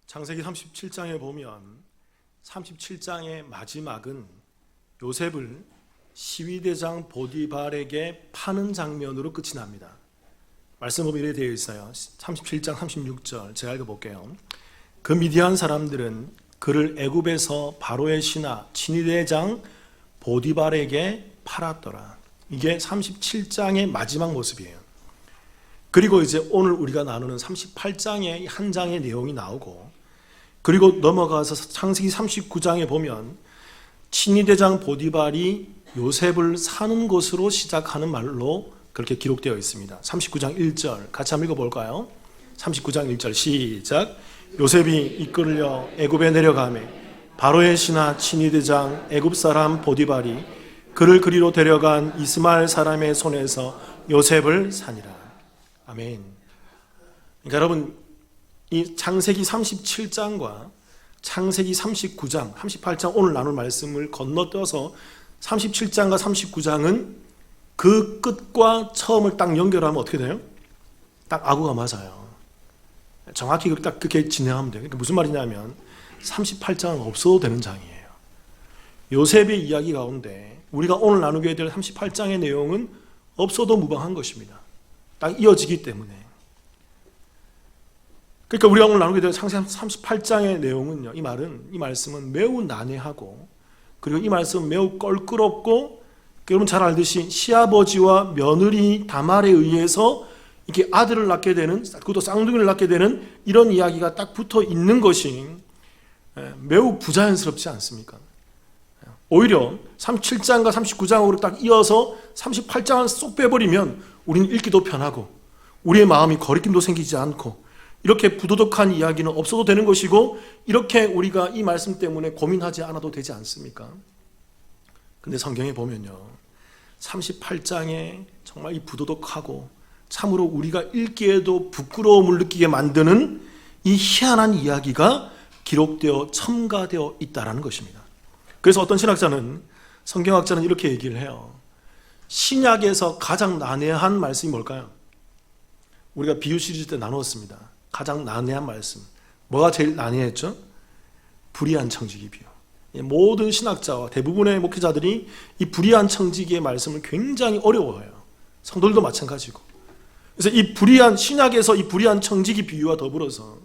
창세기 37장에 보면 37장의 마지막은 요셉을 시위대장 보디발에게 파는 장면으로 끝이 납니다. 말씀 보면 이렇게 되어 있어요. 37장 36절 제가 읽어볼게요. 그 미디안 사람들은 그를 애굽에서 바로의 신하 친위대장 보디발에게 팔았더라. 이게 37장의 마지막 모습이에요. 그리고 이제 오늘 우리가 나누는 38장의 한 장의 내용이 나오고, 그리고 넘어가서 창세기 39장에 보면 친위대장 보디발이 요셉을 사는 것으로 시작하는 말로 그렇게 기록되어 있습니다. 39장 1절 같이 한번 읽어볼까요? 39장 1절 시작. 요셉이 이끌려 애굽에 내려가매 바로의 신하 친위대장 애굽 사람 보디발이 그를 그리로 데려간 이스마엘 사람의 손에서 요셉을 사니라. 아멘. 그러니까 여러분, 이 창세기 37장과 창세기 39장, 38장 오늘 나눌 말씀을 건너뛰어서 37장과 39장은 그 끝과 처음을 딱 연결하면 어떻게 돼요? 딱 아구가 맞아요. 정확히 딱 그렇게 진행하면 돼요. 그러니까 무슨 말이냐면 38장은 없어도 되는 장이에요. 요셉의 이야기 가운데 우리가 오늘 나누게 될 38장의 내용은 없어도 무방한 것입니다. 딱 이어지기 때문에. 그러니까 우리가 오늘 나누게 될 창세기 38장의 내용은요, 이 말씀은 매우 난해하고, 그리고 이 말씀은 매우 껄끄럽고, 여러분 잘 알듯이 시아버지와 며느리 다말에 의해서 이렇게 아들을 낳게 되는, 그것도 쌍둥이를 낳게 되는 이런 이야기가 딱 붙어 있는 것이 매우 부자연스럽지 않습니까? 오히려 37장과 39장으로 딱 이어서 38장을 쏙 빼버리면 우리는 읽기도 편하고 우리의 마음이 거리낌도 생기지 않고 이렇게 부도덕한 이야기는 없어도 되는 것이고, 이렇게 우리가 이 말씀 때문에 고민하지 않아도 되지 않습니까? 근데 성경에 보면요, 38장에 정말 이 부도덕하고 참으로 우리가 읽기에도 부끄러움을 느끼게 만드는 이 희한한 이야기가 기록되어 첨가되어 있다는 것입니다. 그래서 어떤 신학자는, 성경학자는 이렇게 얘기를 해요. 신약에서 가장 난해한 말씀이 뭘까요? 우리가 비유 시리즈 때 나누었습니다. 가장 난해한 말씀. 뭐가 제일 난해했죠? 불의한 청지기 비유. 모든 신학자와 대부분의 목회자들이 이 불의한 청지기의 말씀을 굉장히 어려워해요. 성도들도 마찬가지고. 그래서 이 불의한, 신약에서 이 불의한 청지기 비유와 더불어서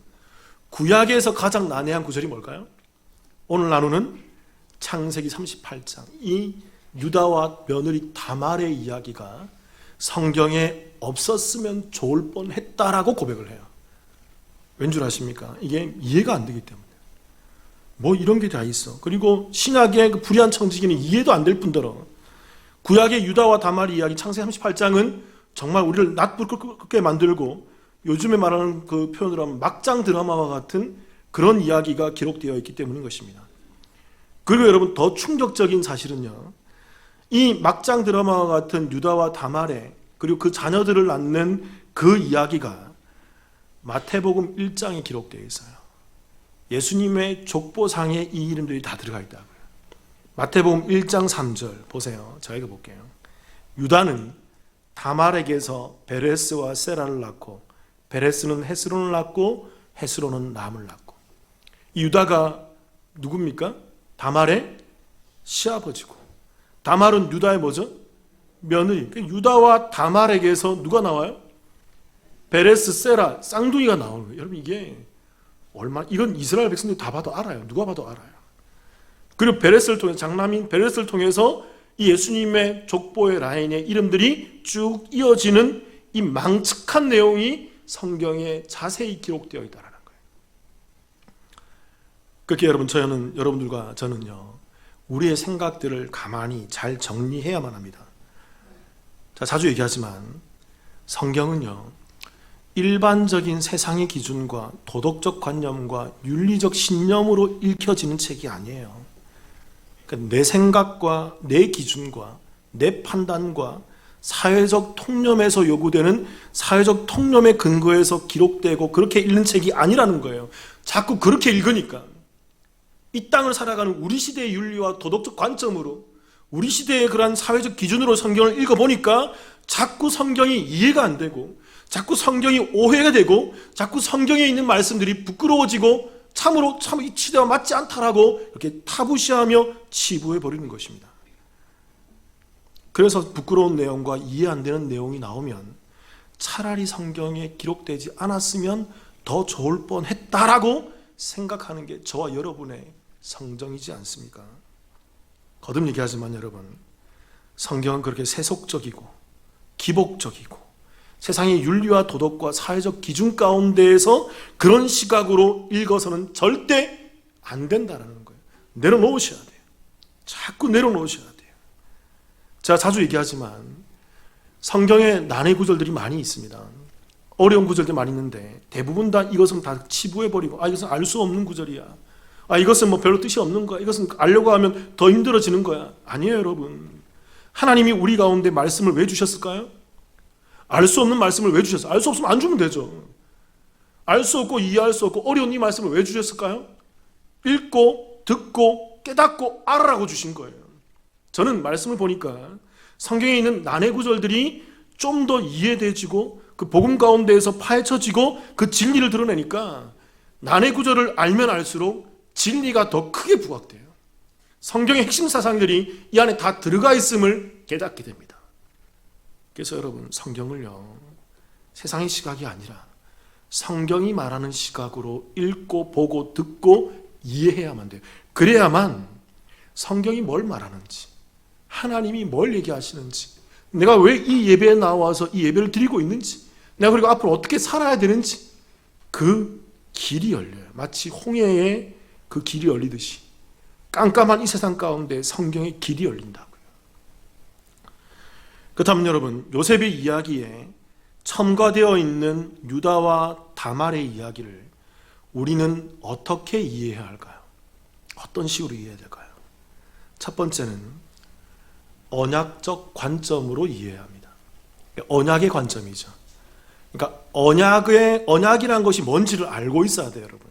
구약에서 가장 난해한 구절이 뭘까요? 오늘 나누는 창세기 38장. 이 유다와 며느리 다말의 이야기가 성경에 없었으면 좋을 뻔했다라고 고백을 해요. 왠 줄 아십니까? 이게 이해가 안 되기 때문에. 뭐 이런 게 다 있어. 그리고 신약의 그 불의한 청지기는 이해도 안 될 뿐더러 구약의 유다와 다말의 이야기 창세기 38장은 정말 우리를 낯불끄게 만들고, 요즘에 말하는 그 표현으로 하면 막장 드라마와 같은 그런 이야기가 기록되어 있기 때문인 것입니다. 그리고 여러분, 더 충격적인 사실은요, 이 막장 드라마와 같은 유다와 다말의, 그리고 그 자녀들을 낳는 그 이야기가 마태복음 1장에 기록되어 있어요. 예수님의 족보상에 이 이름들이 다 들어가 있다고요. 마태복음 1장 3절 보세요. 제가 읽어볼게요. 유다는 다말에게서 베레스와 세라를 낳고, 베레스는 헤스론을 낳고, 헤스론은 람을 낳고. 이 유다가 누굽니까? 다말의 시아버지고, 다말은 유다의 뭐죠? 며느리. 그러니까 유다와 다말에게서 누가 나와요? 베레스, 세라, 쌍둥이가 나오는 거예요. 여러분, 이게 이건 이스라엘 백성들이 다 봐도 알아요. 누가 봐도 알아요. 그리고 베레스를 통해, 장남인 베레스를 통해서 이 예수님의 족보의 라인의 이름들이 쭉 이어지는 이 망측한 내용이 성경에 자세히 기록되어 있다는 거예요. 그렇게 여러분들과 저는요, 우리의 생각들을 가만히 잘 정리해야만 합니다. 자, 자주 얘기하지만 성경은요, 일반적인 세상의 기준과 도덕적 관념과 윤리적 신념으로 읽혀지는 책이 아니에요. 그러니까 내 생각과 내 기준과 내 판단과 사회적 통념에서 요구되는 사회적 통념의 근거에서 기록되고 그렇게 읽는 책이 아니라는 거예요. 자꾸 그렇게 읽으니까 이 땅을 살아가는 우리 시대의 윤리와 도덕적 관점으로, 우리 시대의 그러한 사회적 기준으로 성경을 읽어보니까 자꾸 성경이 이해가 안 되고, 자꾸 성경이 오해가 되고, 자꾸 성경에 있는 말씀들이 부끄러워지고 참으로 이 치대와 맞지 않다라고 이렇게 타부시하며 치부해 버리는 것입니다. 그래서 부끄러운 내용과 이해 안 되는 내용이 나오면 차라리 성경에 기록되지 않았으면 더 좋을 뻔했다라고 생각하는 게 저와 여러분의 성정이지 않습니까? 거듭 얘기하지만 여러분, 성경은 그렇게 세속적이고 기복적이고 세상의 윤리와 도덕과 사회적 기준 가운데에서 그런 시각으로 읽어서는 절대 안 된다는 거예요. 내려놓으셔야 돼요. 자꾸 내려놓으셔야 돼요. 제가 자주 얘기하지만 성경에 난해 구절들이 많이 있습니다. 어려운 구절들이 많이 있는데 대부분 다 이것은 다 치부해버리고 이것은 알 수 없는 구절이야. 이것은 뭐 별로 뜻이 없는 거야. 이것은 알려고 하면 더 힘들어지는 거야. 아니에요, 여러분. 하나님이 우리 가운데 말씀을 왜 주셨을까요? 알 수 없는 말씀을 왜 주셨어요? 알 수 없으면 안 주면 되죠. 알 수 없고 이해할 수 없고 어려운 이 말씀을 왜 주셨을까요? 읽고 듣고 깨닫고 알아라고 주신 거예요. 저는 말씀을 보니까 성경에 있는 난해 구절들이 좀 더 이해되지고 그 복음 가운데에서 파헤쳐지고 그 진리를 드러내니까 난해 구절을 알면 알수록 진리가 더 크게 부각돼요. 성경의 핵심 사상들이 이 안에 다 들어가 있음을 깨닫게 됩니다. 그래서 여러분, 성경을요, 세상의 시각이 아니라 성경이 말하는 시각으로 읽고 보고 듣고 이해해야만 돼요. 그래야만 성경이 뭘 말하는지, 하나님이 뭘 얘기하시는지, 내가 왜 이 예배에 나와서 이 예배를 드리고 있는지, 내가 그리고 앞으로 어떻게 살아야 되는지 그 길이 열려요. 마치 홍해에 그 길이 열리듯이 깜깜한 이 세상 가운데 성경의 길이 열린다고요. 그렇다면 여러분, 요셉의 이야기에 첨가되어 있는 유다와 다말의 이야기를 우리는 어떻게 이해해야 할까요? 어떤 식으로 이해해야 될까요? 첫 번째는 언약적 관점으로 이해해야 합니다. 언약의 관점이죠. 그러니까 언약이라는 것이 뭔지를 알고 있어야 돼요, 여러분.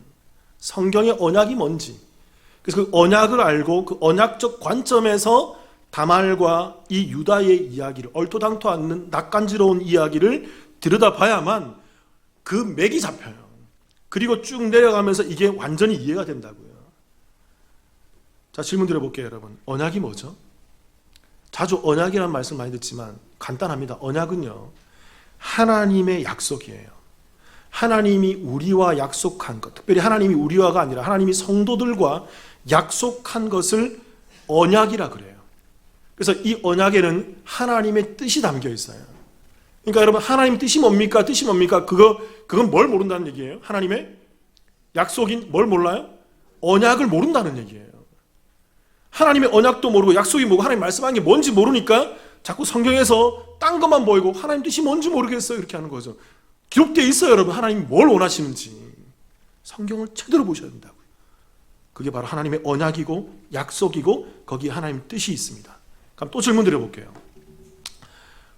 성경의 언약이 뭔지. 그래서 그 언약을 알고 그 언약적 관점에서 다말과 이 유다의 이야기를, 얼토당토 않는 낯간지러운 이야기를 들여다봐야만 그 맥이 잡혀요. 그리고 쭉 내려가면서 이게 완전히 이해가 된다고요. 자, 질문 드려볼게요, 여러분. 언약이 뭐죠? 자주 언약이라는 말씀 많이 듣지만 간단합니다. 언약은요, 하나님의 약속이에요. 하나님이 우리와 약속한 것, 특별히 하나님이 우리와가 아니라 하나님이 성도들과 약속한 것을 언약이라 그래요. 그래서 이 언약에는 하나님의 뜻이 담겨 있어요. 그러니까 여러분, 하나님 뜻이 뭡니까? 뜻이 뭡니까? 그건 뭘 모른다는 얘기예요? 하나님의 약속인 뭘 몰라요? 언약을 모른다는 얘기예요. 하나님의 언약도 모르고 약속이 뭐고 하나님 말씀하는 게 뭔지 모르니까 자꾸 성경에서 딴 것만 보이고 하나님 뜻이 뭔지 모르겠어요, 이렇게 하는 거죠. 기록되어 있어요, 여러분. 하나님이 뭘 원하시는지 성경을 제대로 보셔야 된다고요. 그게 바로 하나님의 언약이고 약속이고 거기에 하나님의 뜻이 있습니다. 그럼 또 질문 드려볼게요.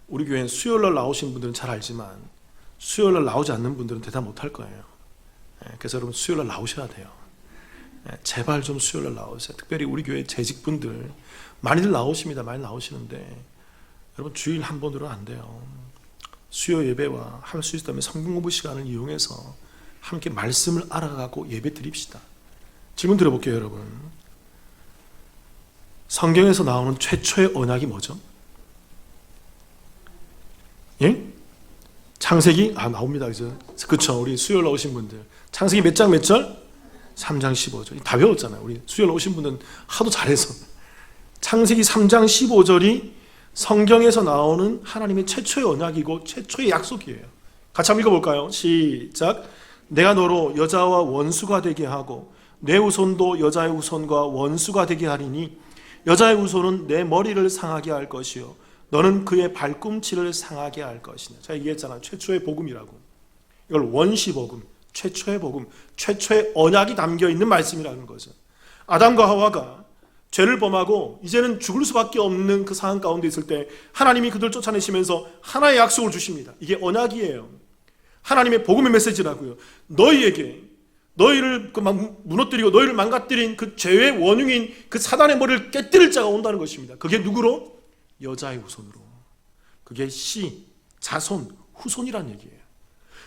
우리 교회엔 수요일날 나오신 분들은 잘 알지만 수요일날 나오지 않는 분들은 대답 못할 거예요. 그래서 여러분, 수요일날 나오셔야 돼요. 제발 좀 수요일날 나오세요. 특별히 우리 교회 재직분들 많이들 나오십니다. 많이 나오시는데 여러분, 주일 한 번으로는 안 돼요. 수요 예배와 할 수 있다면 성경 공부 시간을 이용해서 함께 말씀을 알아가고 예배 드립시다. 질문 드려볼게요, 여러분. 성경에서 나오는 최초의 언약이 뭐죠? 예? 창세기? 나옵니다. 그쵸. 우리 수요일 오신 분들. 창세기 몇 장 몇 절? 3장 15절. 다 배웠잖아요. 우리 수요일 오신 분들은 하도 잘해서. 창세기 3장 15절이 성경에서 나오는 하나님의 최초의 언약이고 최초의 약속이에요. 같이 한번 읽어볼까요? 시작. 내가 너로 여자와 원수가 되게 하고 내 후손도 여자의 후손과 원수가 되게 하리니 여자의 후손은 내 머리를 상하게 할 것이요 너는 그의 발꿈치를 상하게 할 것이냐. 제가 얘기했잖아요. 최초의 복음이라고. 이걸 원시복음, 최초의 복음, 최초의 언약이 담겨있는 말씀이라는 거죠. 아담과 하와가 죄를 범하고 이제는 죽을 수밖에 없는 그 상황 가운데 있을 때 하나님이 그들 쫓아내시면서 하나의 약속을 주십니다. 이게 언약이에요. 하나님의 복음의 메시지라고요. 너희에게 너희를 무너뜨리고 너희를 망가뜨린 그 죄의 원흉인 그 사단의 머리를 깨뜨릴 자가 온다는 것입니다. 그게 누구로? 여자의 후손으로. 그게 자손, 후손이란 얘기예요.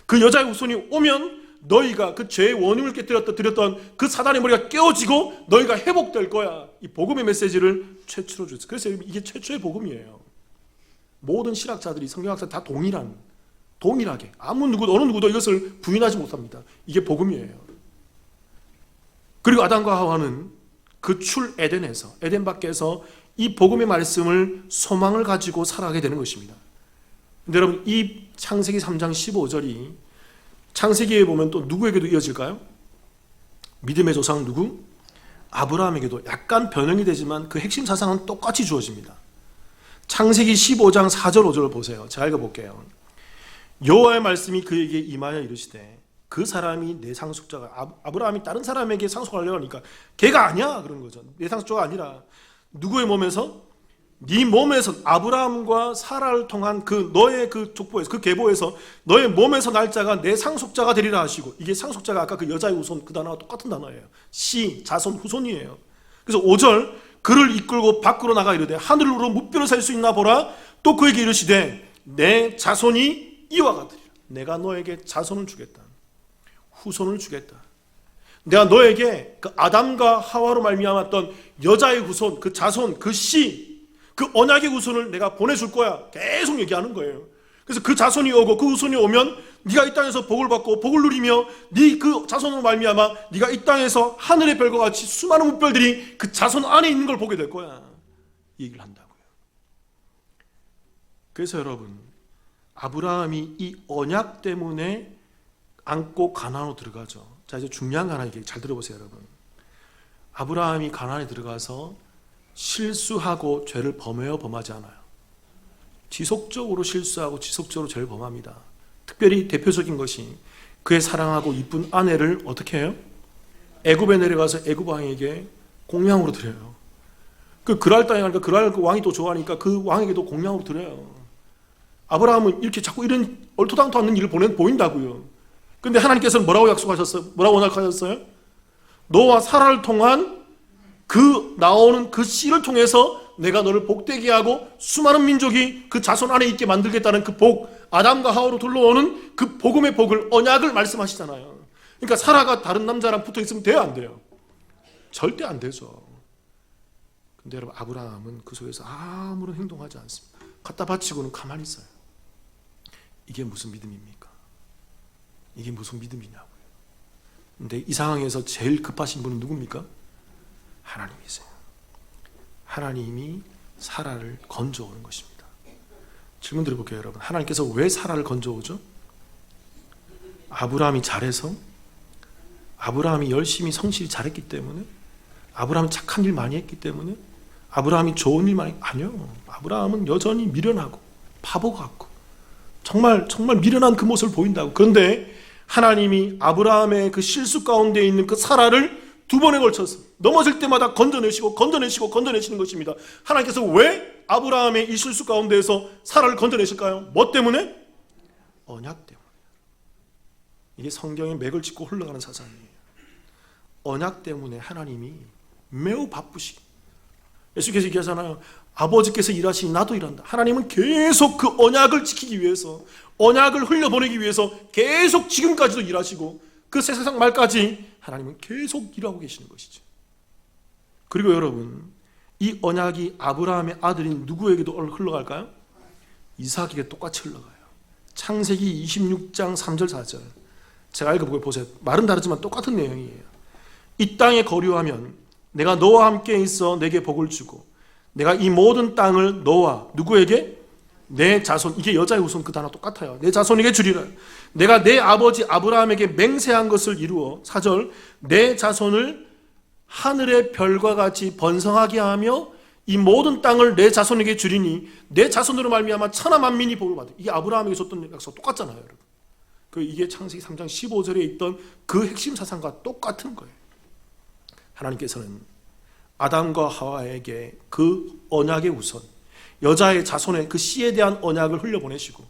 그 여자의 후손이 오면 너희가 그 죄의 원흉을 깨뜨렸던 그 사단의 머리가 깨어지고 너희가 회복될 거야. 이 복음의 메시지를 최초로 줬어요. 그래서 이게 최초의 복음이에요. 모든 신학자들이, 성경학자들이 다 동일하게 어느 누구도 이것을 부인하지 못합니다. 이게 복음이에요. 그리고 아담과 하와는 그 에덴에서, 에덴 밖에서 이 복음의 말씀을 소망을 가지고 살아가게 되는 것입니다. 근데 여러분, 이 창세기 3장 15절이 창세기에 보면 또 누구에게도 이어질까요? 믿음의 조상 누구? 아브라함에게도 약간 변형이 되지만 그 핵심 사상은 똑같이 주어집니다. 창세기 15장 4절 5절을 보세요. 제가 읽어볼게요. 여호와의 말씀이 그에게 임하여 이르시되 그 사람이 내 상속자가, 아브라함이 다른 사람에게 상속하려고 하니까 걔가 아니야 그런 거죠. 내 상속자가 아니라 누구의 몸에서? 네 몸에서, 아브라함과 사라를 통한 그 너의 그 족보에서, 그 계보에서 너의 몸에서 날 자가 내 상속자가 되리라 하시고, 이게 상속자가 아까 그 여자의 후손 그 단어와 똑같은 단어예요. 자손, 후손이에요. 그래서 5절, 그를 이끌고 밖으로 나가 이르되 하늘로 무뼈를 살 수 있나 보라. 또 그에게 이르시되 내 자손이 이와 같으리라. 내가 너에게 자손을 주겠다. 후손을 주겠다. 내가 너에게 그 아담과 하와로 말미암았던 여자의 후손, 그 자손, 그 그 언약의 후손을 내가 보내줄 거야. 계속 얘기하는 거예요. 그래서 그 자손이 오고 그 후손이 오면 네가 이 땅에서 복을 받고 복을 누리며 네 그 자손으로 말미암아 네가 이 땅에서 하늘의 별과 같이 수많은 무별들이 그 자손 안에 있는 걸 보게 될 거야. 이 얘기를 한다고요. 그래서 여러분, 아브라함이 이 언약 때문에 안고 가나안으로 들어가죠. 자, 이제 중요한 거 하나 얘기 잘 들어보세요, 여러분. 아브라함이 가나안에 들어가서 실수하고 죄를 범하지 않아요. 지속적으로 실수하고 지속적으로 죄를 범합니다. 특별히 대표적인 것이 그의 사랑하고 이쁜 아내를 어떻게 해요? 애굽에 내려가서 애굽 왕에게 공양으로 드려요. 그 그랄 땅에 가니까 그랄 그 왕이 또 좋아하니까 그 왕에게도 공양으로 드려요. 아브라함은 이렇게 자꾸 이런 얼토당토 않는 일을 보인다고요. 근데 하나님께서는 뭐라고 약속하셨어요? 뭐라고 언약하셨어요? 너와 사라를 통한 나오는 그 씨를 통해서 내가 너를 복되게 하고 수많은 민족이 그 자손 안에 있게 만들겠다는 그 복, 아담과 하와로 둘러오는 그 복음의 복을, 언약을 말씀하시잖아요. 그러니까 사라가 다른 남자랑 붙어 있으면 돼요, 안 돼요? 절대 안 되죠. 근데 여러분, 아브라함은 그 속에서 아무런 행동하지 않습니다. 갖다 바치고는 가만히 있어요. 이게 무슨 믿음입니까? 이게 무슨 믿음이냐고요. 근데 이 상황에서 제일 급하신 분은 누굽니까? 하나님이세요. 하나님이 사라를 건져오는 것입니다. 질문 드려볼게요, 여러분. 하나님께서 왜 사라를 건져오죠? 아브라함이 잘해서? 아브라함이 열심히 성실히 잘했기 때문에? 아브라함이 착한 일 많이 했기 때문에? 아브라함이 좋은 일 많이? 아니요. 아브라함은 여전히 미련하고 바보 같고 정말 미련한 그 모습을 보인다고. 그런데 하나님이 아브라함의 그 실수 가운데 있는 그 사라를 2번에 걸쳐서 넘어질 때마다 건져내시는 것입니다. 하나님께서 왜 아브라함의 이 실수 가운데에서 사라를 건져내실까요? 뭐 때문에? 언약 때문에. 이게 성경에 맥을 짚고 흘러가는 사상이에요. 언약 때문에 하나님이 매우 바쁘시고, 예수께서 얘기하잖아요. 아버지께서 일하시니 나도 일한다. 하나님은 계속 그 언약을 지키기 위해서, 언약을 흘려보내기 위해서 계속 지금까지도 일하시고, 그 세상 말까지 하나님은 계속 일하고 계시는 것이죠. 그리고 여러분, 이 언약이 아브라함의 아들인 누구에게도 흘러갈까요? 이삭에게 똑같이 흘러가요. 창세기 26장 3절 4절 제가 읽어보고 보세요. 말은 다르지만 똑같은 내용이에요. 이 땅에 거류하면 내가 너와 함께 있어 내게 복을 주고 내가 이 모든 땅을 너와 누구에게? 내 자손, 이게 여자의 후손 그 단어 똑같아요. 내 자손에게 주리라. 내가 내 아버지 아브라함에게 맹세한 것을 이루어 4절 내 자손을 하늘의 별과 같이 번성하게 하며 이 모든 땅을 내 자손에게 주리니 내 자손으로 말미암아 천하 만민이 복을 받으리. 이게 아브라함에게 줬던 약속 똑같잖아요, 여러분. 이게 창세기 3장 15절에 있던 그 핵심 사상과 똑같은 거예요. 하나님께서는 아담과 하와에게 그 언약의 우선, 여자의 자손의 그 씨에 대한 언약을 흘려보내시고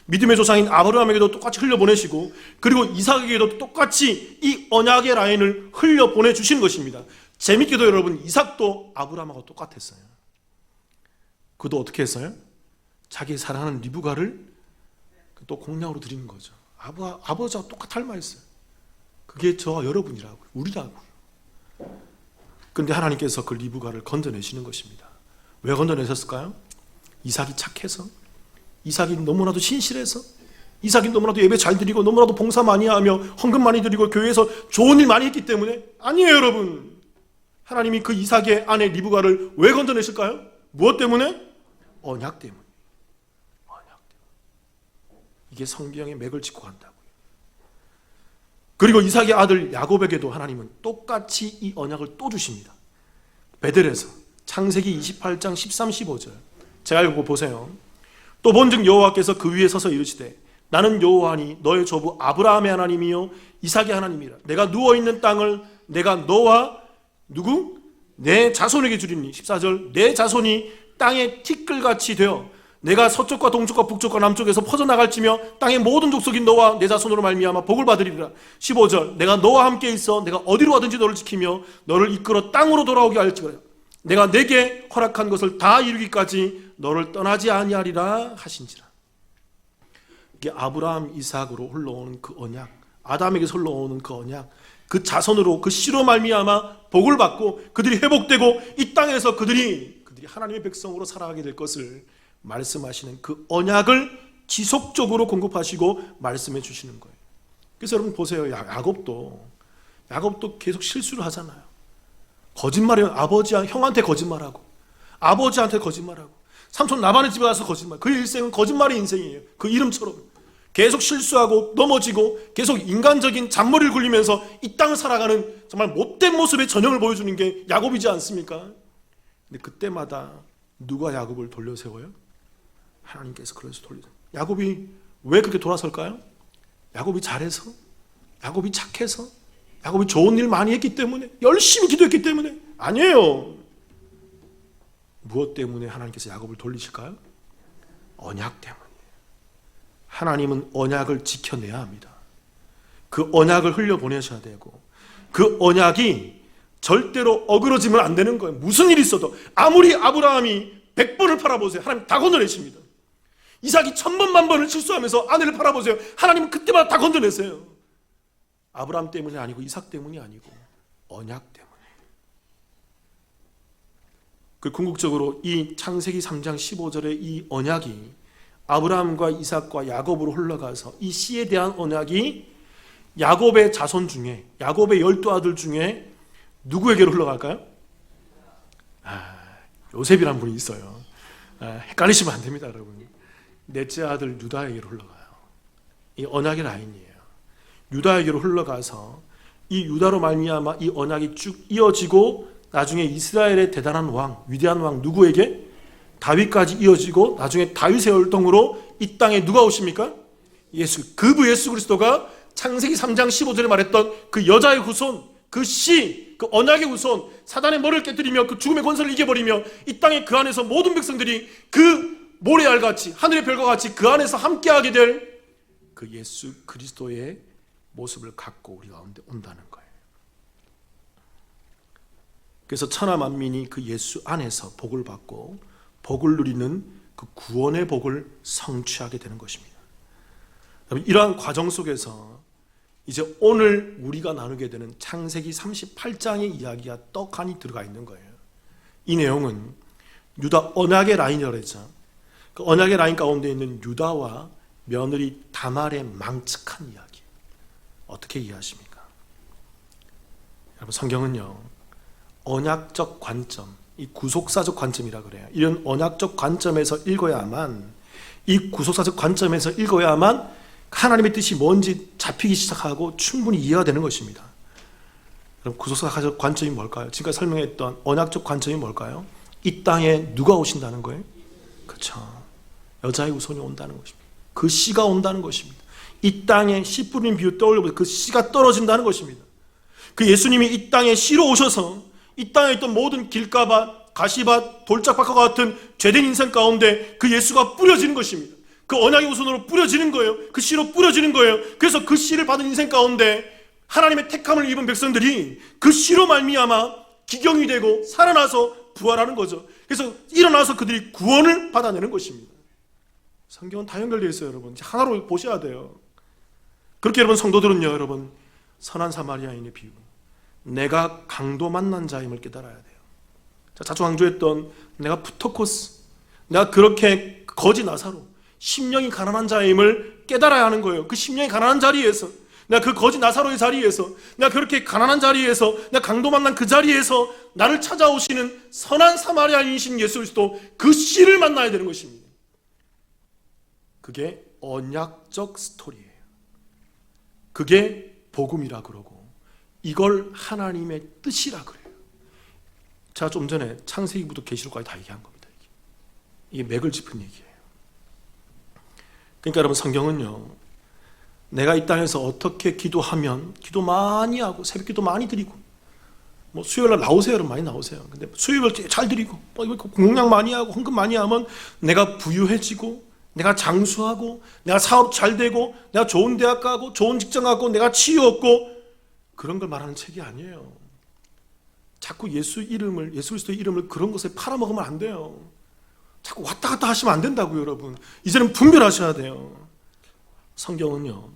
믿음의 조상인 아브라함에게도 똑같이 흘려보내시고 그리고 이삭에게도 똑같이 이 언약의 라인을 흘려보내주시는 것입니다. 재밌게도 여러분, 이삭도 아브라함하고 똑같았어요. 그도 어떻게 했어요? 자기 사랑하는 리브가를 또 공양으로 드리는 거죠. 아버지와 똑같이 닮아있어요. 그게 저와 여러분이라고요. 우리라고요. 그런데 하나님께서 그 리브가를 건져내시는 것입니다. 왜 건져내셨을까요? 이삭이 착해서, 이삭이 너무나도 신실해서, 이삭이 너무나도 예배 잘 드리고 너무나도 봉사 많이 하며 헌금 많이 드리고 교회에서 좋은 일 많이 했기 때문에? 아니에요, 여러분. 하나님이 그 이삭의 아내 리브가를 왜 건져내실까요? 무엇 때문에? 언약 때문에. 언약 때문에. 이게 성경의 맥을 짚고 간다고요. 그리고 이삭의 아들 야곱에게도 하나님은 똑같이 이 언약을 또 주십니다. 베델에서 창세기 28장 13, 15절 제가 읽고 보세요. 또 본즉 여호와께서 그 위에 서서 이르시되 나는 여호와니 너의 조부 아브라함의 하나님이요 이삭의 하나님이라. 내가 누워있는 땅을 내가 너와 누구? 내 자손에게 주리니. 14절 내 자손이 땅의 티끌같이 되어 내가 서쪽과 동쪽과 북쪽과 남쪽에서 퍼져나갈지며 땅의 모든 족속이 너와 내 자손으로 말미암아 복을 받으리라. 15절 내가 너와 함께 있어 내가 어디로 가든지 너를 지키며 너를 이끌어 땅으로 돌아오게 할지어다. 내가 내게 허락한 것을 다 이루기까지 너를 떠나지 아니하리라 하신지라. 이게 아브라함 이삭으로 흘러오는 그 언약, 아담에게서 흘러오는 그 언약, 그 자손으로 그 씨로 말미암아 복을 받고 그들이 회복되고 이 땅에서 그들이 하나님의 백성으로 살아가게 될 것을 말씀하시는 그 언약을 지속적으로 공급하시고 말씀해 주시는 거예요. 그래서 여러분 보세요. 야곱도 계속 실수를 하잖아요. 거짓말해요. 형한테 거짓말하고 아버지한테 거짓말하고 삼촌 라반의 집에 가서 거짓말. 그의 일생은 거짓말의 인생이에요. 그 이름처럼 계속 실수하고 넘어지고 계속 인간적인 잔머리를 굴리면서 이 땅을 살아가는 정말 못된 모습의 전형을 보여주는 게 야곱이지 않습니까? 근데 그때마다 누가 야곱을 돌려세워요? 하나님께서 그래서 돌려세워요. 야곱이 왜 그렇게 돌아설까요? 야곱이 잘해서? 야곱이 착해서? 야곱이 좋은 일 많이 했기 때문에? 열심히 기도했기 때문에? 아니에요. 무엇 때문에 하나님께서 야곱을 돌리실까요? 언약 때문에. 하나님은 언약을 지켜내야 합니다. 그 언약을 흘려보내셔야 되고 그 언약이 절대로 어그러지면 안 되는 거예요. 무슨 일이 있어도 아무리 아브라함이 100번을 팔아보세요. 하나님 다 건져내십니다. 이삭이 1000번 만번을 실수하면서 아내를 팔아보세요. 하나님은 그때마다 다 건져내세요. 아브라함 때문이 아니고 이삭 때문이 아니고 언약 때문에. 그 궁극적으로 이 창세기 3장 15절의 이 언약이 아브라함과 이삭과 야곱으로 흘러가서 이 씨에 대한 언약이 야곱의 자손 중에 야곱의 12아들 중에 누구에게로 흘러갈까요? 요셉이란 분이 있어요. 헷갈리시면 안 됩니다, 여러분. 넷째 아들 유다에게로 흘러가요. 이 언약의 라인이에요. 유다에게로 흘러가서 이 유다로 말미암아 이 언약이 쭉 이어지고 나중에 이스라엘의 대단한 왕, 위대한 왕 누구에게? 다윗까지 이어지고 나중에 다윗의 혈통으로 이 땅에 누가 오십니까? 예수. 그부 예수 그리스도가 창세기 3장 15절에 말했던 그 여자의 후손, 그 씨, 그 언약의 후손, 사단의 머리를 깨뜨리며 그 죽음의 권세를 이겨버리며 이 땅에 그 안에서 모든 백성들이 그 모래알같이 하늘의 별과 같이 그 안에서 함께하게 될 그 예수 그리스도의 모습을 갖고 우리 가운데 온다는 거예요. 그래서 천하 만민이 그 예수 안에서 복을 받고 복을 누리는 그 구원의 복을 성취하게 되는 것입니다. 이러한 과정 속에서 이제 오늘 우리가 나누게 되는 창세기 38장의 이야기가 떡하니 들어가 있는 거예요. 이 내용은 유다 언약의 라인이라고 했죠. 그 언약의 라인 가운데 있는 유다와 며느리 다말의 망측한 이야기. 어떻게 이해하십니까? 여러분 성경은요. 언약적 관점, 이 구속사적 관점이라 그래요. 이런 언약적 관점에서 읽어야만 이 구속사적 관점에서 읽어야만 하나님의 뜻이 뭔지 잡히기 시작하고 충분히 이해가 되는 것입니다. 그럼 구속사적 관점이 뭘까요? 지금까지 설명했던 언약적 관점이 뭘까요? 이 땅에 누가 오신다는 거예요? 그렇죠. 여자의 후손이 온다는 것입니다. 그 씨가 온다는 것입니다. 이 땅에 씨 뿌린 비유 떠올려보세요. 그 씨가 떨어진다는 것입니다. 그 예수님이 이 땅에 씨로 오셔서 이 땅에 있던 모든 길가밭, 가시밭, 돌짝밭과 같은 죄된 인생 가운데 그 예수가 뿌려지는 것입니다. 그 언약의 후손으로 뿌려지는 거예요. 그 씨로 뿌려지는 거예요. 그래서 그 씨를 받은 인생 가운데 하나님의 택함을 입은 백성들이 그 씨로 말미암아 기경이 되고 살아나서 부활하는 거죠. 그래서 일어나서 그들이 구원을 받아내는 것입니다. 성경은 다 연결되어 있어요, 여러분. 하나로 보셔야 돼요. 그렇게 여러분 성도들은요, 여러분 선한 사마리아인의 비유, 내가 강도 만난 자임을 깨달아야 돼요. 자주 강조했던 내가 푸토코스, 내가 그렇게 거지 나사로 심령이 가난한 자임을 깨달아야 하는 거예요. 그 심령이 가난한 자리에서, 내가 그 거지 나사로의 자리에서, 내가 그렇게 가난한 자리에서, 내가 강도 만난 그 자리에서 나를 찾아오시는 선한 사마리아인이신 예수 그리스도, 그 씨를 만나야 되는 것입니다. 그게 언약적 스토리예요. 그게 복음이라 그러고, 이걸 하나님의 뜻이라 그래요. 제가 좀 전에 창세기부터 계시록까지 다 얘기한 겁니다. 이게 맥을 짚은 얘기예요. 그러니까 여러분, 성경은요, 내가 이 땅에서 어떻게 기도하면, 기도 많이 하고 새벽 기도 많이 드리고, 뭐 수요일날 나오세요, 여러분, 많이 나오세요. 근데 수요일 잘 드리고, 공양 많이 하고 헌금 많이 하면 내가 부유해지고, 내가 장수하고, 내가 사업 잘 되고, 내가 좋은 대학 가고, 좋은 직장 가고, 내가 치유 얻고, 그런 걸 말하는 책이 아니에요. 자꾸 예수 그리스도의 이름을 그런 것에 팔아먹으면 안 돼요. 자꾸 왔다 갔다 하시면 안 된다고요, 여러분. 이제는 분별하셔야 돼요. 성경은요,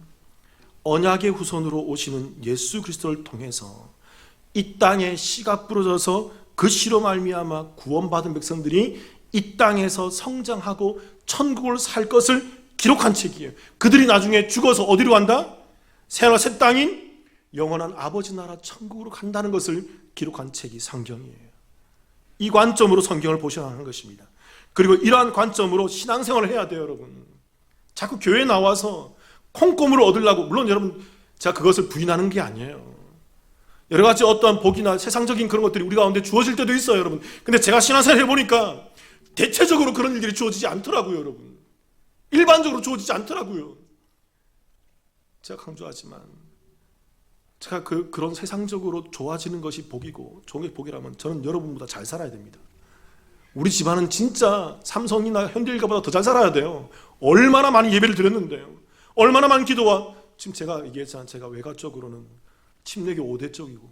언약의 후손으로 오시는 예수 그리스도를 통해서 이 땅에 씨가 뿌려져서 그 씨로 말미암아 구원받은 백성들이 이 땅에서 성장하고 천국을 살 것을 기록한 책이에요. 그들이 나중에 죽어서 어디로 간다? 새하늘과 새 땅인 영원한 아버지 나라 천국으로 간다는 것을 기록한 책이 성경이에요. 이 관점으로 성경을 보셔야 하는 것입니다. 그리고 이러한 관점으로 신앙생활을 해야 돼요, 여러분. 자꾸 교회에 나와서 콩고물을 얻으려고, 물론 여러분, 제가 그것을 부인하는 게 아니에요. 여러 가지 어떠한 복이나 세상적인 그런 것들이 우리 가운데 주어질 때도 있어요, 여러분. 근데 제가 신앙생활 해보니까 대체적으로 그런 일들이 주어지지 않더라고요, 여러분. 일반적으로 주어지지 않더라고요. 제가 강조하지만, 제가 그런 세상적으로 좋아지는 것이 복이고 좋은 게 복이라면 저는 여러분보다 잘 살아야 됩니다. 우리 집안은 진짜 삼성이나 현대일가보다 더 잘 살아야 돼요. 얼마나 많은 예배를 드렸는데요. 얼마나 많은 기도와, 지금 제가 얘기했잖아요. 제가 외가적으로는 침례교 5대 쪽이고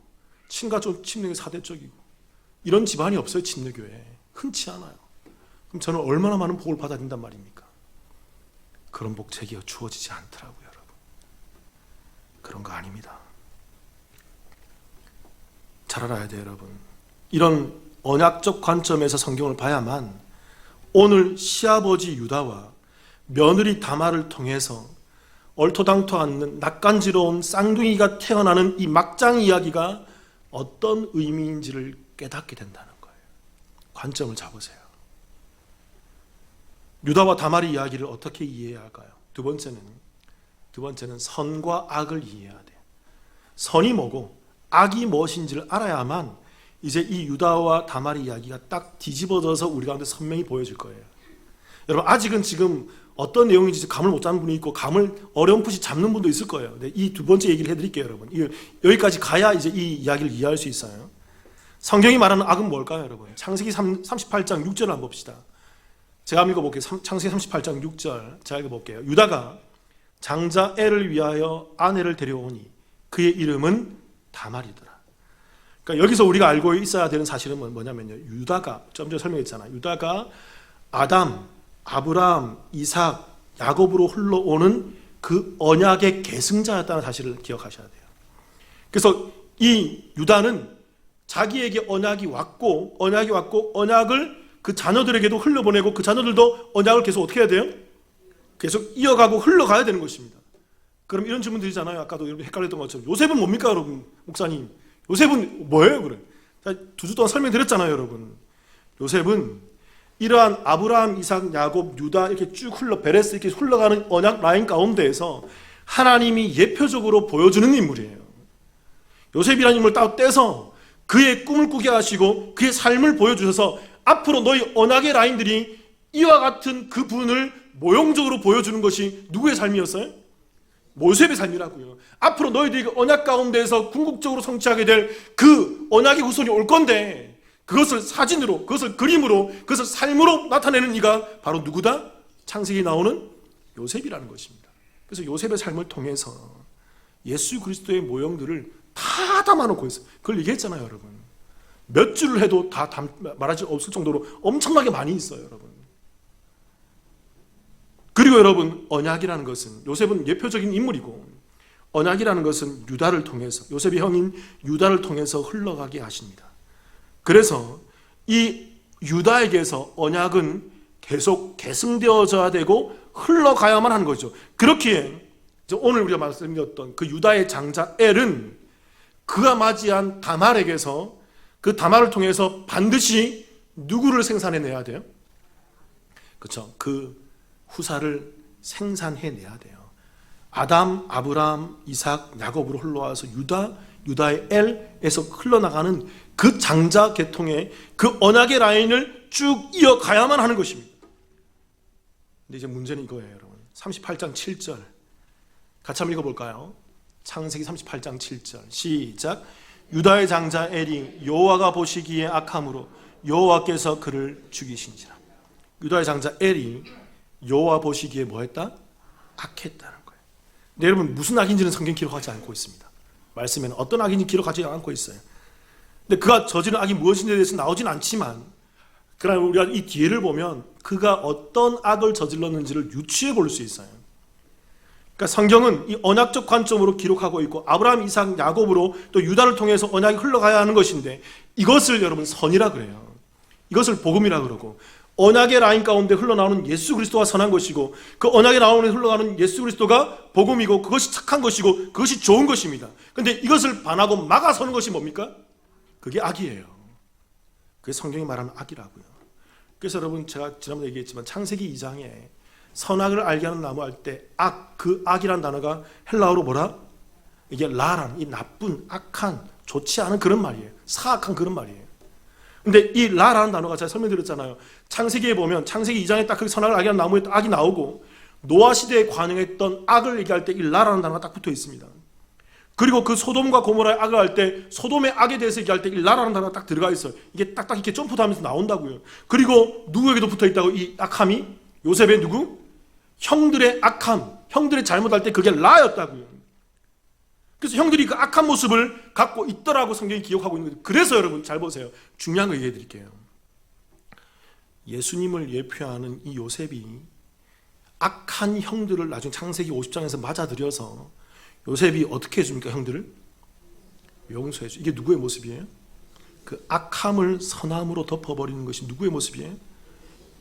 친가 쪽 침례교 4대 쪽이고, 이런 집안이 없어요. 침례교에 흔치 않아요. 그럼 저는 얼마나 많은 복을 받아야 된단 말입니까? 그런 복 제게 주어지지 않더라고요, 여러분. 그런 거 아닙니다. 잘 알아야 돼요, 여러분. 이런 언약적 관점에서 성경을 봐야만 오늘 시아버지 유다와 며느리 다말을 통해서 얼토당토 않는 낯간지러운 쌍둥이가 태어나는 이 막장 이야기가 어떤 의미인지를 깨닫게 된다는 거예요. 관점을 잡으세요. 유다와 다말의 이야기를 어떻게 이해해야 할까요? 두 번째는 선과 악을 이해해야 돼요. 선이 뭐고 악이 무엇인지를 알아야만 이제 이 유다와 다말의 이야기가 딱 뒤집어져서 우리 가운데 선명히 보여질 거예요. 여러분, 아직은 지금 어떤 내용인지 감을 못 잡는 분이 있고 감을 어렴풋이 잡는 분도 있을 거예요. 이 두 번째 얘기를 해드릴게요, 여러분. 여기까지 가야 이제 이 이야기를 이해할 수 있어요. 성경이 말하는 악은 뭘까요, 여러분? 창세기 38장 6절을 한번 봅시다. 제가 한번 읽어볼게요. 창세기 38장 6절 제가 읽어볼게요. 유다가 장자 엘을 위하여 아내를 데려오니 그의 이름은 다말이더라. 그러니까 여기서 우리가 알고 있어야 되는 사실은 뭐냐면요, 유다가, 좀 전에 설명했잖아요. 유다가 아담, 아브라함, 이삭, 야곱으로 흘러오는 그 언약의 계승자였다는 사실을 기억하셔야 돼요. 그래서 이 유다는 자기에게 언약이 왔고 언약을 그 자녀들에게도 흘려보내고 그 자녀들도 언약을 계속 어떻게 해야 돼요? 계속 이어가고 흘러가야 되는 것입니다. 그럼 이런 질문 드리잖아요. 아까도 여러분 헷갈렸던 것처럼, 요셉은 뭡니까, 여러분? 목사님, 요셉은 뭐예요? 그래. 두 주 동안 설명드렸잖아요, 여러분. 요셉은 이러한 아브라함, 이삭, 야곱, 유다 이렇게 쭉 베레스 이렇게 흘러가는 언약 라인 가운데에서 하나님이 예표적으로 보여주는 인물이에요. 요셉이라는 인물을 딱 떼서 그의 꿈을 꾸게 하시고 그의 삶을 보여주셔서 앞으로 너희 언약의 라인들이 이와 같은 그 분을 모형적으로 보여주는 것이 누구의 삶이었어요? 모셉의 삶이라고요. 앞으로 너희들이 그 언약 가운데에서 궁극적으로 성취하게 될 그 언약의 후손이 올 건데, 그것을 사진으로, 그것을 그림으로, 그것을 삶으로 나타내는 이가 바로 누구다? 창세기 나오는 요셉이라는 것입니다. 그래서 요셉의 삶을 통해서 예수 그리스도의 모형들을 다 담아놓고 있어요. 그걸 얘기했잖아요, 여러분. 몇 줄을 해도 다 말할 수 없을 정도로 엄청나게 많이 있어요, 여러분. 그리고 여러분, 언약이라는 것은, 요셉은 예표적인 인물이고, 언약이라는 것은 유다를 통해서, 요셉의 형인 유다를 통해서 흘러가게 하십니다. 그래서 이 유다에게서 언약은 계속 계승되어져야 되고 흘러가야만 하는 거죠. 그렇기에 오늘 우리가 말씀드렸던 그 유다의 장자 엘은 그가 맞이한 다말에게서, 그 다말을 통해서 반드시 누구를 생산해내야 돼요? 그렇죠. 그 후사를 생산해내야 돼요. 아담, 아브라함, 이삭, 야곱으로 흘러와서 유다의 엘에서 흘러나가는 그 장자 계통의 그 언약의 라인을 쭉 이어가야만 하는 것입니다. 근데 이제 문제는 이거예요, 여러분. 38장 7절 같이 한번 읽어볼까요? 창세기 38장 7절 시작. 유다의 장자 엘이 여호와가 보시기에 악함으로 여호와께서 그를 죽이신지라. 유다의 장자 엘이 여호와 보시기에 뭐했다? 악했다는 거예요. 근데 여러분, 무슨 악인지는 성경 기록하지 않고 있습니다. 말씀에는 어떤 악인지 기록하지 않고 있어요. 근데 그가 저지른 악이 무엇인지에 대해서 나오진 않지만, 그러나 우리가 이 뒤를 보면 그가 어떤 악을 저질렀는지를 유추해 볼 수 있어요. 그러니까 성경은 이 언약적 관점으로 기록하고 있고, 아브라함, 이삭, 야곱으로 또 유다를 통해서 언약이 흘러가야 하는 것인데, 이것을 여러분 선이라 그래요. 이것을 복음이라 그러고, 언약의 라인 가운데 흘러나오는 예수 그리스도가 선한 것이고, 그 언약에 흘러가는 예수 그리스도가 복음이고, 그것이 착한 것이고, 그것이 좋은 것입니다. 그런데 이것을 반하고 막아서는 것이 뭡니까? 그게 악이에요. 그게 성경이 말하는 악이라고요. 그래서 여러분, 제가 지난번에 얘기했지만 창세기 2장에 선악을 알게 하는 나무 할 때 악, 그 악이라는 단어가 헬라어로 뭐라? 이게 라란, 이 나쁜, 악한, 좋지 않은 그런 말이에요. 사악한 그런 말이에요. 근데 이 라라는 단어가 제가 설명드렸잖아요. 창세기에 보면 창세기 2장에 딱 그 선악을 알게 하는 나무에 악이 나오고, 노아 시대에 관영했던 악을 얘기할 때 이 라라는 단어가 딱 붙어 있습니다. 그리고 그 소돔과 고모라의 악을 할 때 소돔의 악에 대해서 얘기할 때 이 라라는 단어가 딱 들어가 있어요. 이게 딱딱 이렇게 점프도 하면서 나온다고요. 그리고 누구에게도 붙어 있다고? 이 악함이 요셉의 누구? 형들의 악함, 형들의 잘못할 때 그게 라였다고요. 그래서 형들이 그 악한 모습을 갖고 있더라고 성경이 기억하고 있는 거죠. 그래서 여러분 잘 보세요. 중요한 거 얘기해 드릴게요. 예수님을 예표하는 이 요셉이 악한 형들을 나중에 창세기 50장에서 맞아들여서 요셉이 어떻게 해줍니까? 형들을 용서해줘. 이게 누구의 모습이에요? 그 악함을 선함으로 덮어버리는 것이 누구의 모습이에요?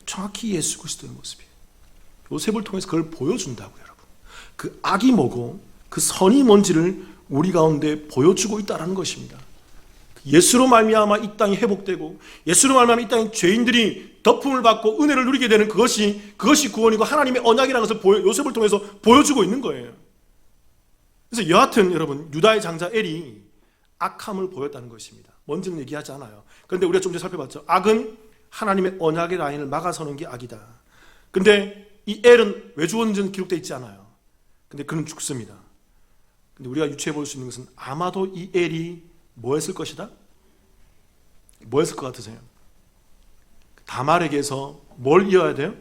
정확히 예수 그리스도의 모습이에요. 요셉을 통해서 그걸 보여준다고요, 여러분. 그 악이 뭐고 그 선이 뭔지를 우리 가운데 보여주고 있다는 것입니다. 예수로 말미암아 이 땅이 회복되고, 예수로 말미암아 이 땅의 죄인들이 덮음을 받고 은혜를 누리게 되는 그것이 구원이고 하나님의 언약이라는 것을 요셉을 통해서 보여주고 있는 거예요. 그래서 여하튼 여러분, 유다의 장자 엘이 악함을 보였다는 것입니다. 뭔지는 얘기하지 않아요. 그런데 우리가 좀 전에 살펴봤죠. 악은 하나님의 언약의 라인을 막아서는 게 악이다. 근데 이 엘은 왜 죽었는지는 기록되어 있지 않아요. 근데 그는 죽습니다. 근데 우리가 유추해 볼 수 있는 것은 아마도 이 엘이 뭐 했을 것이다? 뭐 했을 것 같으세요? 다말에게서 뭘 이어야 돼요?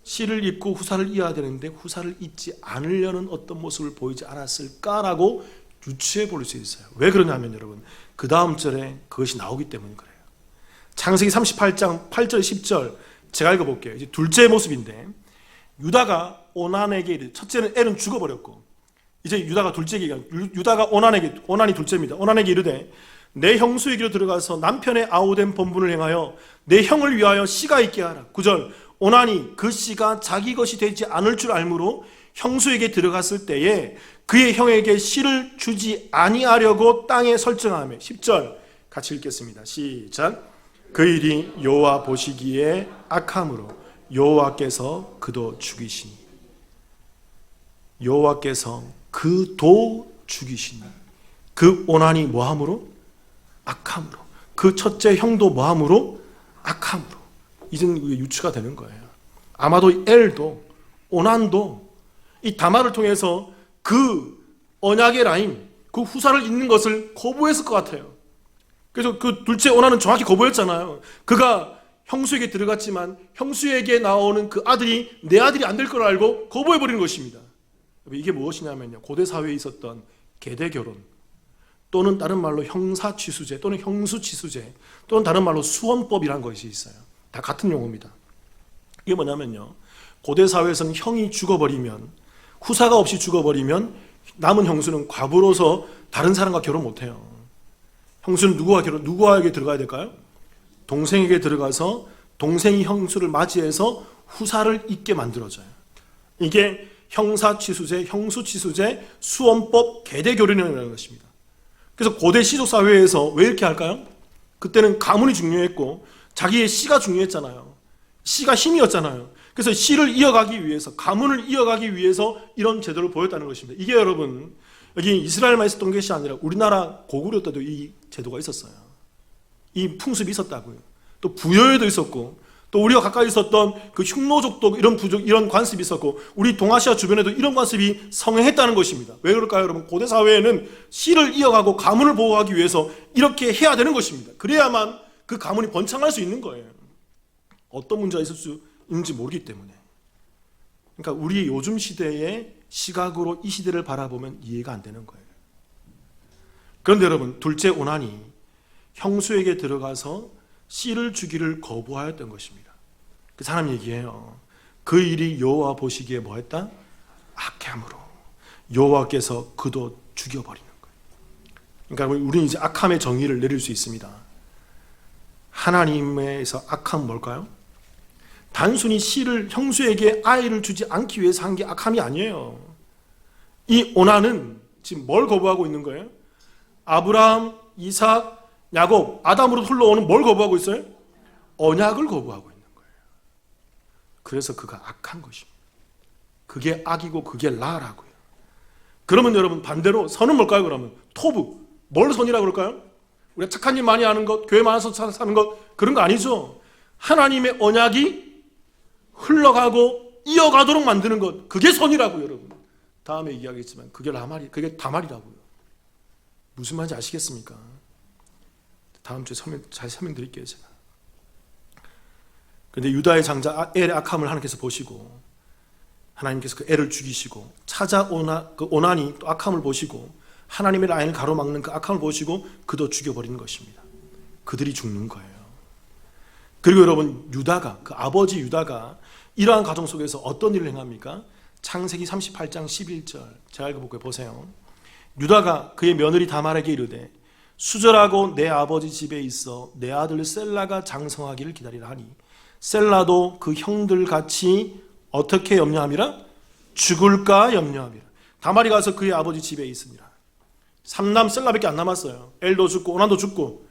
씨를 잇고 후사를 이어야 되는데 후사를 잇지 않으려는 어떤 모습을 보이지 않았을까라고 유추해 볼 수 있어요. 왜 그러냐면 여러분, 그 다음 절에 그것이 나오기 때문에 그래요. 창세기 38장 8절 10절 제가 읽어볼게요. 이제 둘째 모습인데, 유다가 오난에게 이르되, 첫째는 엘은 죽어버렸고 이제 유다가 둘째에게, 유다가 오난이 둘째입니다. 오난에게 이르되 내 형수에게로 들어가서 남편의 아우된 번분을 행하여 내 형을 위하여 씨가 있게 하라. 9절 오난이 그 씨가 자기 것이 되지 않을 줄 알므로 형수에게 들어갔을 때에 그의 형에게 씨를 주지 아니하려고 땅에 설정하며. 10절 같이 읽겠습니다. 시작. 그 일이 여호와 보시기에 악함으로 여호와께서 그도 죽이시니. 여호와께서 그도 죽이시니. 그 오난이 뭐함으로? 악함으로. 그 첫째 형도 뭐함으로? 악함으로. 이제는 유추가 되는 거예요. 아마도 엘도 오난도 이 다말을 통해서 그 언약의 라인, 그 후사를 잇는 것을 거부했을 것 같아요. 그래서 그 둘째 오난은 정확히 거부했잖아요. 그가 형수에게 들어갔지만 형수에게 나오는 그 아들이 내 아들이 안 될 걸 알고 거부해버리는 것입니다. 이게 무엇이냐면요, 고대 사회에 있었던 계대 결혼, 또는 다른 말로 형사취수제 또는 형수취수제, 또는 다른 말로 수원법이라는 것이 있어요. 다 같은 용어입니다. 이게 뭐냐면요, 고대 사회에서는 형이 죽어버리면, 후사가 없이 죽어버리면 남은 형수는 과부로서 다른 사람과 결혼 못해요. 형수는 누구에게 들어가야 될까요? 동생에게 들어가서 동생이 형수를 맞이해서 후사를 잇게 만들어져요. 이게 형사취수제, 형수취수제, 수원법 계대교련이라는 것입니다. 그래서 고대 시족사회에서 왜 이렇게 할까요? 그때는 가문이 중요했고 자기의 씨가 중요했잖아요. 씨가 힘이었잖아요. 그래서 씨를 이어가기 위해서, 가문을 이어가기 위해서 이런 제도를 보였다는 것입니다. 이게 여러분, 여기 이스라엘만 있었던 것이 아니라 우리나라 고구려 때도 이 제도가 있었어요. 이 풍습이 있었다고요. 또 부여에도 있었고, 또 우리가 가까이 있었던 그 흉노족도 이런 부족, 이런 관습이 있었고, 우리 동아시아 주변에도 이런 관습이 성행했다는 것입니다. 왜 그럴까요, 여러분? 고대 사회에는 씨를 이어가고 가문을 보호하기 위해서 이렇게 해야 되는 것입니다. 그래야만 그 가문이 번창할 수 있는 거예요. 어떤 문제가 있을 수 있는지 모르기 때문에. 그러니까 우리 요즘 시대의 시각으로 이 시대를 바라보면 이해가 안 되는 거예요. 그런데 여러분, 둘째 오난이 형수에게 들어가서 씨를 주기를 거부하였던 것입니다. 그 사람 얘기예요. 그 일이 여호와 보시기에 뭐했다? 악함으로 여호와께서 그도 죽여버리는 거예요. 그러니까 우리는 이제 악함의 정의를 내릴 수 있습니다. 하나님에서 악함은 뭘까요? 단순히 씨를, 형수에게 아이를 주지 않기 위해서 한 게 악함이 아니에요. 이 오난은 지금 뭘 거부하고 있는 거예요? 아브라함, 이삭, 야곱, 아담으로 흘러오는 뭘 거부하고 있어요? 언약을 거부하고 있는 거예요. 그래서 그가 악한 것입니다. 그게 악이고 그게 라라고요. 그러면 여러분, 반대로 선은 뭘까요? 그러면 토부, 뭘 선이라고 그럴까요? 우리가 착한 일 많이 하는 것, 교회 많아서 사는 것, 그런 거 아니죠. 하나님의 언약이 흘러가고 이어가도록 만드는 것, 그게 선이라고요, 여러분. 다음에 이야기했지만 그게 다말이라고요. 무슨 말인지 아시겠습니까? 다음 주에 잘 설명드릴게요, 제가. 그런데 유다의 장자 엘의 악함을 하나님께서 보시고, 하나님께서 그 엘을 죽이시고, 그 오난이 또 악함을 보시고, 하나님의 라인을 가로막는 그 악함을 보시고 그도 죽여버리는 것입니다. 그들이 죽는 거예요. 그리고 여러분, 유다가, 그 아버지 유다가 이러한 가정 속에서 어떤 일을 행합니까? 창세기 38장 11절 제가 읽어볼게요. 보세요. 유다가 그의 며느리 다말에게 이르되 수절하고 내 아버지 집에 있어 내 아들 셀라가 장성하기를 기다리라 하니 셀라도 그 형들 같이 어떻게 염려함이라? 죽을까 염려함이라. 다말이 가서 그의 아버지 집에 있습니다. 삼남 셀라밖에 안 남았어요. 엘도 죽고 오난도 죽고.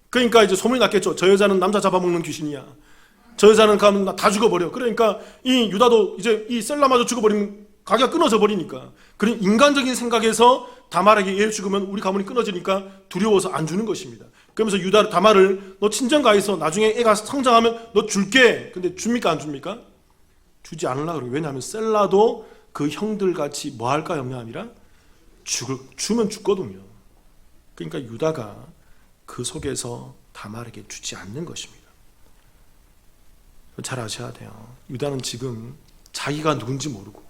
그러니까 이제 소문이 났겠죠. 저 여자는 남자 잡아먹는 귀신이야. 저 여자는 가면 다 죽어버려. 그러니까 이 유다도 이제 이 셀라마저 죽어버리면 가게가 끊어져 버리니까. 그런 인간적인 생각에서 다말에게 얘 죽으면 우리 가문이 끊어지니까 두려워서 안 주는 것입니다. 그러면서 유다 다말을 너 친정 가 있어. 나중에 애가 성장하면 너 줄게. 근데 줍니까 안 줍니까? 주지 않으려고 그래요. 왜냐하면 셀라도 그 형들같이 뭐 할까 염려함이라 주면 죽거든요. 그러니까 유다가 그 속에서 다말에게 주지 않는 것입니다. 잘 아셔야 돼요. 유다는 지금 자기가 누군지 모르고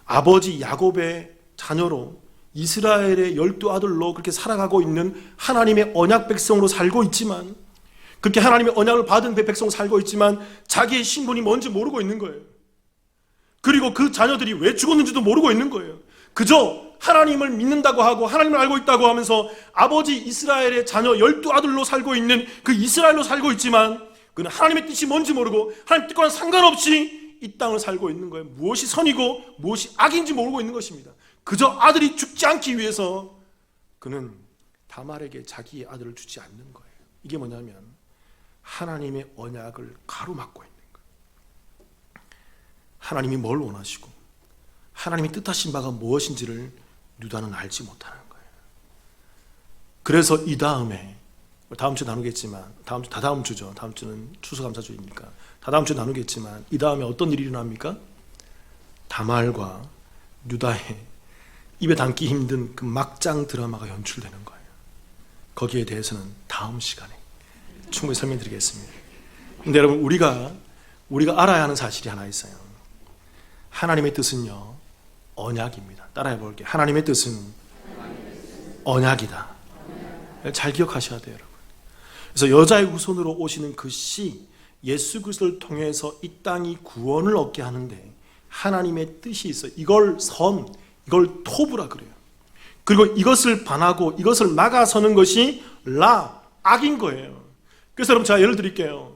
아버지 야곱의 자녀로 이스라엘의 12아들로 그렇게 살아가고 있는 하나님의 언약 백성으로 살고 있지만, 그렇게 하나님의 언약을 받은 백성으로 살고 있지만 자기의 신분이 뭔지 모르고 있는 거예요. 그리고 그 자녀들이 왜 죽었는지도 모르고 있는 거예요. 그저 하나님을 믿는다고 하고 하나님을 알고 있다고 하면서 아버지 이스라엘의 자녀 12아들로 살고 있는 그 이스라엘로 살고 있지만 그는 하나님의 뜻이 뭔지 모르고 하나님 뜻과는 상관없이 이 땅을 살고 있는 거예요. 무엇이 선이고 무엇이 악인지 모르고 있는 것입니다. 그저 아들이 죽지 않기 위해서 그는 다말에게 자기의 아들을 주지 않는 거예요. 이게 뭐냐면 하나님의 언약을 가로막고 있는 거예요. 하나님이 뭘 원하시고 하나님이 뜻하신 바가 무엇인지를 유다는 알지 못하는 거예요. 그래서 이 다음에 다음 주에 나누겠지만 다다음 주죠. 다음 주는 추수감사주의니까 다다음 주에 나누겠지만 이 다음에 어떤 일이 일어납니까? 다말과 유다의 입에 담기 힘든 그 막장 드라마가 연출되는 거예요. 거기에 대해서는 다음 시간에 충분히 설명드리겠습니다. 근데 여러분, 우리가 알아야 하는 사실이 하나 있어요. 하나님의 뜻은요, 언약입니다. 따라해 볼게요. 하나님의 뜻은 언약이다. 잘 기억하셔야 돼요, 여러분. 그래서 여자의 후손으로 오시는 그 씨, 예수 그리스도를 통해서 이 땅이 구원을 얻게 하는데 하나님의 뜻이 있어요. 이걸 이걸 토부라 그래요. 그리고 이것을 반하고 이것을 막아서는 것이 악인 거예요. 그래서 여러분 제가 예를 드릴게요.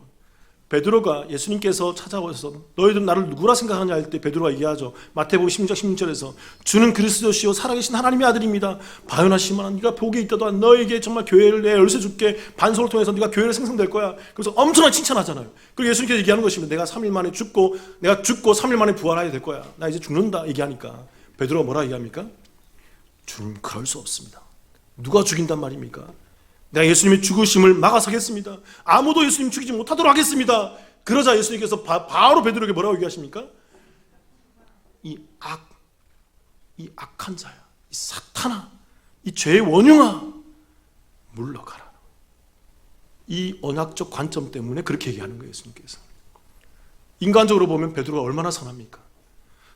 베드로가 예수님께서 찾아오셔서 너희들 나를 누구라 생각하냐 할 때 베드로가 얘기하죠. 마태복음 16장 16절에서 주는 그리스도시요 살아계신 하나님의 아들입니다. 바요나 시몬아 네가 복이 있다도 너에게 정말 교회를 내 열쇠 줄게. 반석을 통해서 네가 교회를 생성될 거야. 그래서 엄청나게 칭찬하잖아요. 그리고 예수님께서 얘기하는 것입니다. 내가 3일 만에 죽고 3일 만에 부활하게 될 거야. 나 이제 죽는다 얘기하니까 베드로가 뭐라 얘기합니까? 주님 그럴 수 없습니다. 누가 죽인단 말입니까? 내가 예수님의 죽으심을 막아서겠습니다. 아무도 예수님 죽이지 못하도록 하겠습니다. 그러자 예수님께서 바로 베드로에게 뭐라고 얘기하십니까? 이 악한 자야, 이 사탄아, 이 죄의 원흉아, 물러가라. 이 언약적 관점 때문에 그렇게 얘기하는 거예요. 예수님께서. 인간적으로 보면 베드로가 얼마나 선합니까?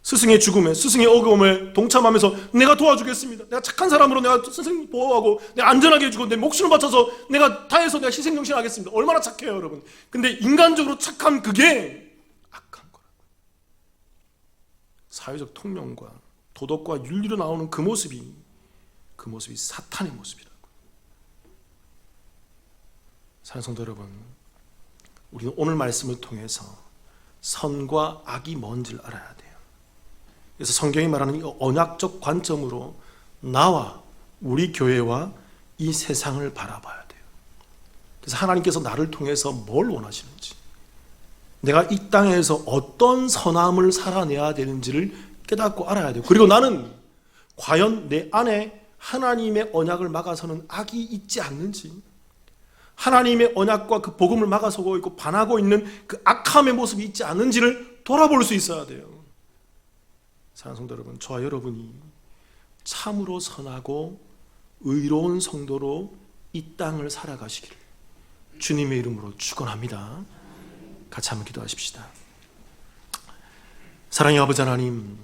스승의 죽음에, 스승의 어려움에 동참하면서 내가 도와주겠습니다. 내가 착한 사람으로 내가 스승 보호하고 내가 안전하게 해주고 내 목숨을 바쳐서 내가 다해서 내가 희생정신하겠습니다. 얼마나 착해요, 여러분. 근데 인간적으로 착한 그게 악한 거라고. 사회적 통념과 도덕과 윤리로 나오는 그 모습이 사탄의 모습이라고. 사랑하는 성도 여러분, 우리는 오늘 말씀을 통해서 선과 악이 뭔지를 알아야 돼요. 그래서 성경이 말하는 이 언약적 관점으로 나와 우리 교회와 이 세상을 바라봐야 돼요. 그래서 하나님께서 나를 통해서 뭘 원하시는지, 내가 이 땅에서 어떤 선함을 살아내야 되는지를 깨닫고 알아야 돼요. 그리고 나는 과연 내 안에 하나님의 언약을 막아서는 악이 있지 않는지, 하나님의 언약과 그 복음을 막아서고 있고 반하고 있는 그 악함의 모습이 있지 않는지를 돌아볼 수 있어야 돼요. 사랑하는 성도 여러분, 저와 여러분이 참으로 선하고 의로운 성도로 이 땅을 살아가시기를 주님의 이름으로 축원합니다. 같이 한번 기도하십시다. 사랑의 아버지 하나님,